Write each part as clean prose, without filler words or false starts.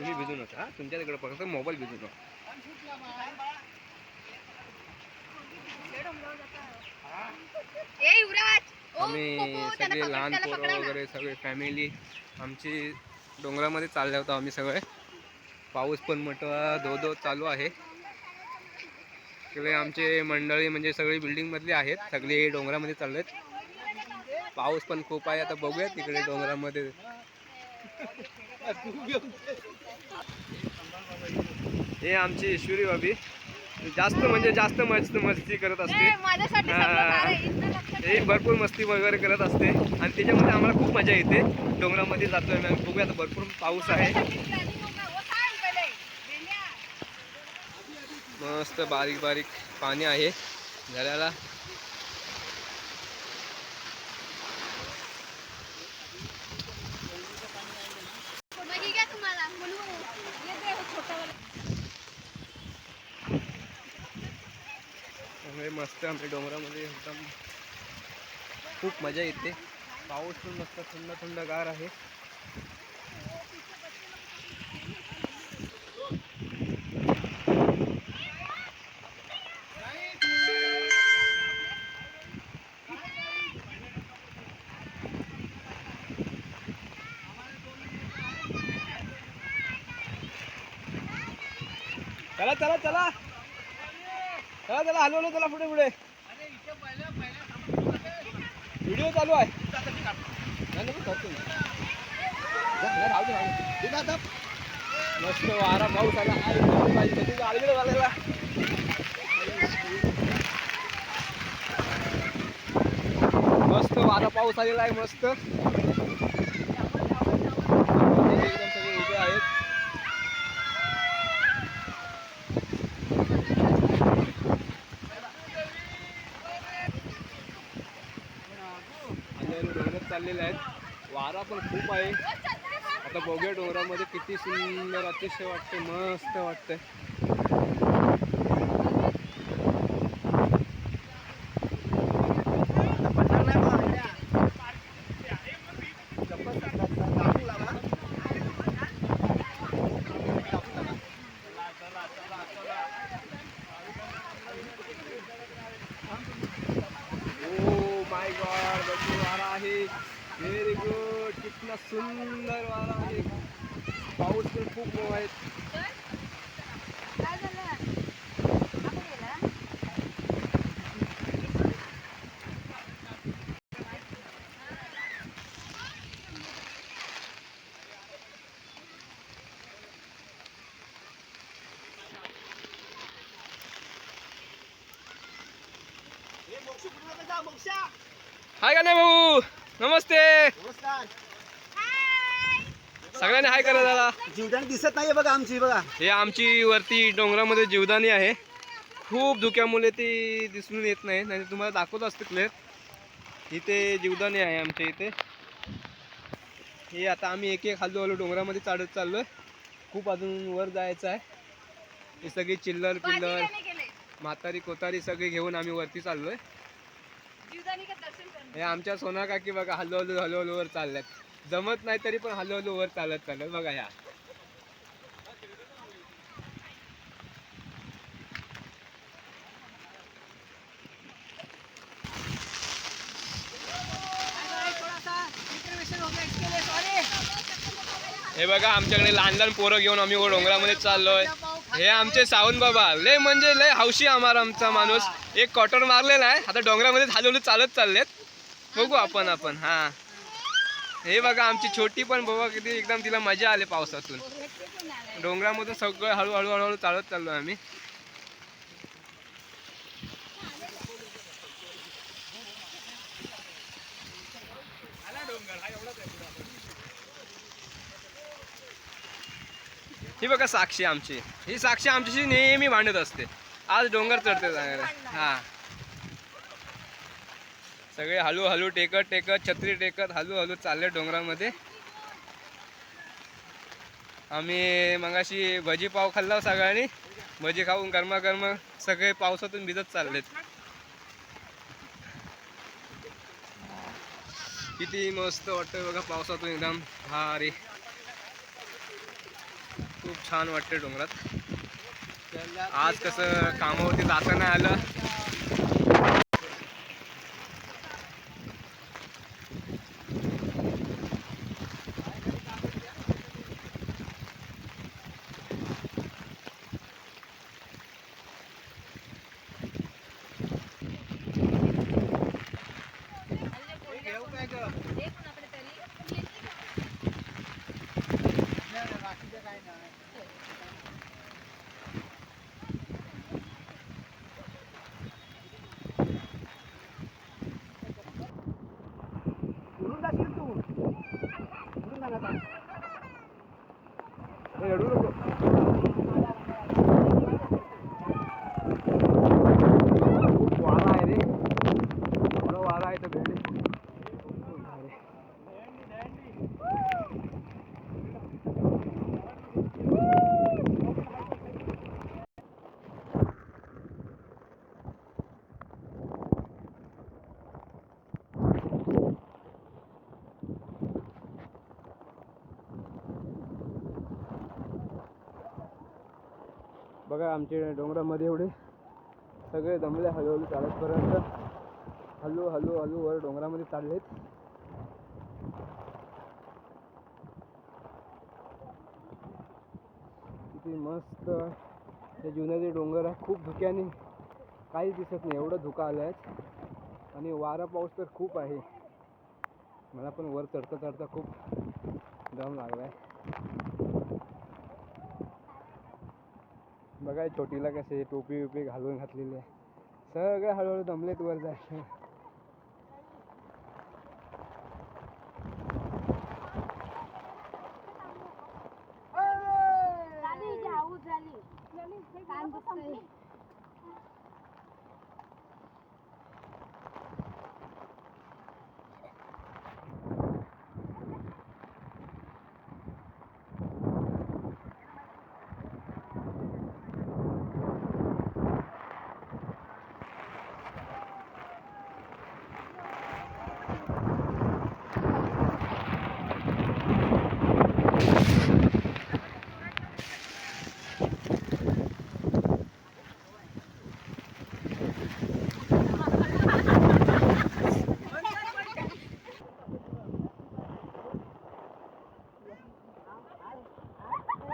तुम्ही भिजू नका, तुमच्या तिकडे फक्त मोबाईल भिजू नका. आम्ही सगळे लहान पोरं वगैरे सगळे फॅमिली आमची डोंगरामध्ये चालले होतो आम्ही सगळे. पाऊस पण मोठा धो धो चालू आहे. सगळे आमचे मंडळी म्हणजे सगळी बिल्डिंग मधली आहेत, सगळे डोंगरामध्ये चाललेत. पाऊस पण खूप आहे. आता बघूया तिकडे डोंगरामध्ये. हे आमची ईश्वरी भाभी जास्त म्हणजे जास्त मस्ती करत असते. हे भरपूर मस्ती वगैरे करत असते आणि त्याच्यामध्ये आम्हाला खूप मजा येते. डोंगरामध्ये जातोय आम्ही. बघूया आता भरपूर पाऊस आहे. मस्त बारीक बारीक पाणी आहे झऱ्याला. मस्त आमच्या डोंगरामध्ये एकदम खूप मजा येते. पाऊस पण मस्त थंड थंडगार आहे. चला चला चला चला चला हलवलं, चला पुढे पुढे. व्हिडिओ चालू आहे. मस्त वारा पाऊस आला. मस्त वारा पाऊस आलेला आहे. मस्त एकदम सगळे उभे आहेत. डोंगर चाललेले आहेत. वारा पण खूप आहे. आता बघूया डोंगरामध्ये किती सुंदर अतिशय वाटते. मस्त वाटतंय. माय गॉड, वारा आहे. Very good. कितना सुंदर वारा आहे. पाऊस पण खूप आहे. हाय का नाही भाऊ, नमस्ते. सगळ्यांनी हाय करा दादा. जीवदानी दिसत नाहीये बघा आमची. बघा हे आमची वरती डोंगरामध्ये जीवदानी आहे. खूप धुक्यामुळे ती दिसून येत नाही, नाही तुम्हाला दाखवत असते क्लिअर. इथे जीवदानी आहे आमच्या इथे. हे आता आम्ही एक एक हळूहळू डोंगरामध्ये चढत चाललोय. खूप अजून वर जायचं आहे. हे सगळी चिल्लर पिल्लर म्हातारी कोतारी सगळे घेऊन आम्ही वरती चाललोय. हे आमच्या सोना काकी बघा हळूहळू हळूहळू वर चालल्यात. जमत नाही तरी पण हळूहळू वर चालत बघा. ह्या हे बघा आमच्याकडे लहान लहान पोरं घेऊन आम्ही डोंगरामध्ये चाललोय. हे आमचे सावंत बाबा लय म्हणजे लय हौशी आमचा माणूस. एक कॉटर मारलेला आहे. आता डोंगरामध्ये हळूहळू चालत चाललेत. बघू आपण हा. हे बघा आमची छोटी पण बाबा किती एकदम तिला मजा आली पावसातून. डोंगरामधून सगळं हळूहळू हळूहळू चालत चाललो आम्ही. ही बघा साक्षी आमची. ही साक्षी आमच्याशी नेहमी भांडत असते. आज डोंगर चढते चांगला. हा सगळे हळूहळू टेकत टेकत छत्री टेकत हळूहळू चालले डोंगरामध्ये. आम्ही मगाशी भजी पाव खाल्ला सगळ्यांनी. भजी खाऊन गरमागरम सगळे पावसातून भिजत चाललेत. किती मस्त वाटतंय बघा पावसातून एकदम भारी. खूप छान वाटते डोंगरात. आज कसं कामावरती जाता नाही आलं. उडून जाशील तू उडून जा आता. रडू नको. खूप वारा आहे रे, एवढा वारा आहे तर भेंडी. बघा आमच्या डोंगरामध्ये एवढे सगळे दमले हळूहळू चालतपर्यंत. हळू हळू हळू वर डोंगरामध्ये चाललेत. किती मस्त ते जुन्याचे डोंगर आहे. खूप धुक्याने काहीच दिसत नाही, एवढं धुका आलं आहे. आणि वारा पाऊस तर खूप आहे. मला पण वर चढता चढता खूप दम लागला आहे. बघा छोटीला कसे टोपी विपी घालून घातलेली आहे. सगळे हळूहळू दमलेत वर जायचं.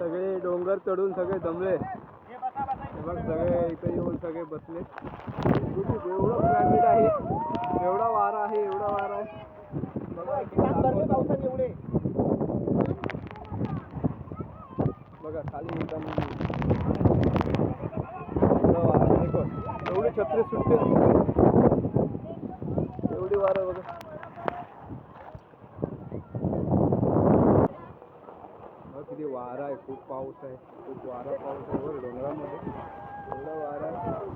सगळे डोंगर चढून सगळे दमले. हे बघ सगळे इथे येऊन सगळे बसले. एवढं क्लायमेट आहे, एवढा वारा आहे, एवढा वारा आहे. पावसाने एवढे बघा खाली एकदम एवढा वारा आहे. एवढी छत्री सुटते, एवढी वारा बघा. किती वारा आहे, खूप पाऊस आहे, खूप वारा पाऊस आहे वर डोंगरामध्ये. एवढा वारा आहे.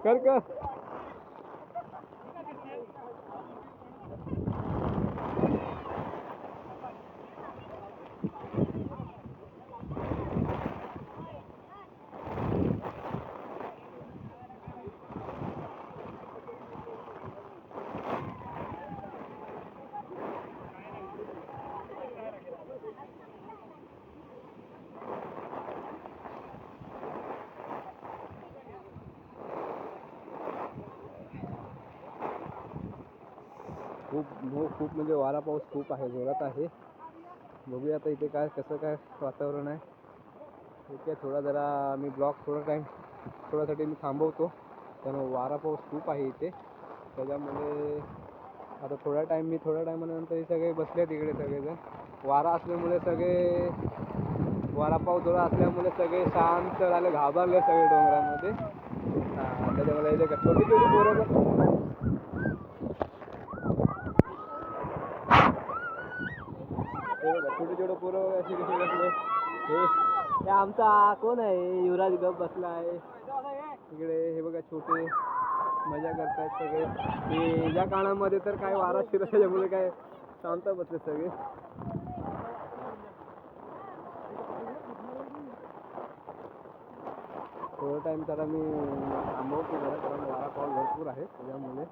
कर कर खूप म्हणजे वारा पाऊस खूप आहे, जोरात आहे. बघूया आता इथे काय कसं काय वातावरण आहे. ठीक आहे, थोडा जरा मी ब्लॉग थोड्यासाठी मी थांबवतो, त्यामुळे वारा पाऊस खूप आहे इथे. त्याच्यामुळे आता थोड्या टायमानंतर हे सगळे बसले तिकडे सगळेजण. वारा असल्यामुळे सगळे वडापाव थोडा असल्यामुळे सगळे शांत झाले, घाबरले सगळे डोंगरामध्ये. त्याच्यामुळे इथे छोटी छोटी पोरं छोटे छोटे पोरं असे कसे बसले. हे आमचा कोण आहे, युवराज गप बसला आहे इकडे. हे बघा छोटे मजा करतायत सगळे. हे या काळामध्ये तर काय वारा शिरत त्याच्यामुळे काय शांत बसले सगळे. थोडा टाइम त्याला मी थांबवतो जरा, कारण वारा पाऊस भरपूर आहे त्याच्यामुळे.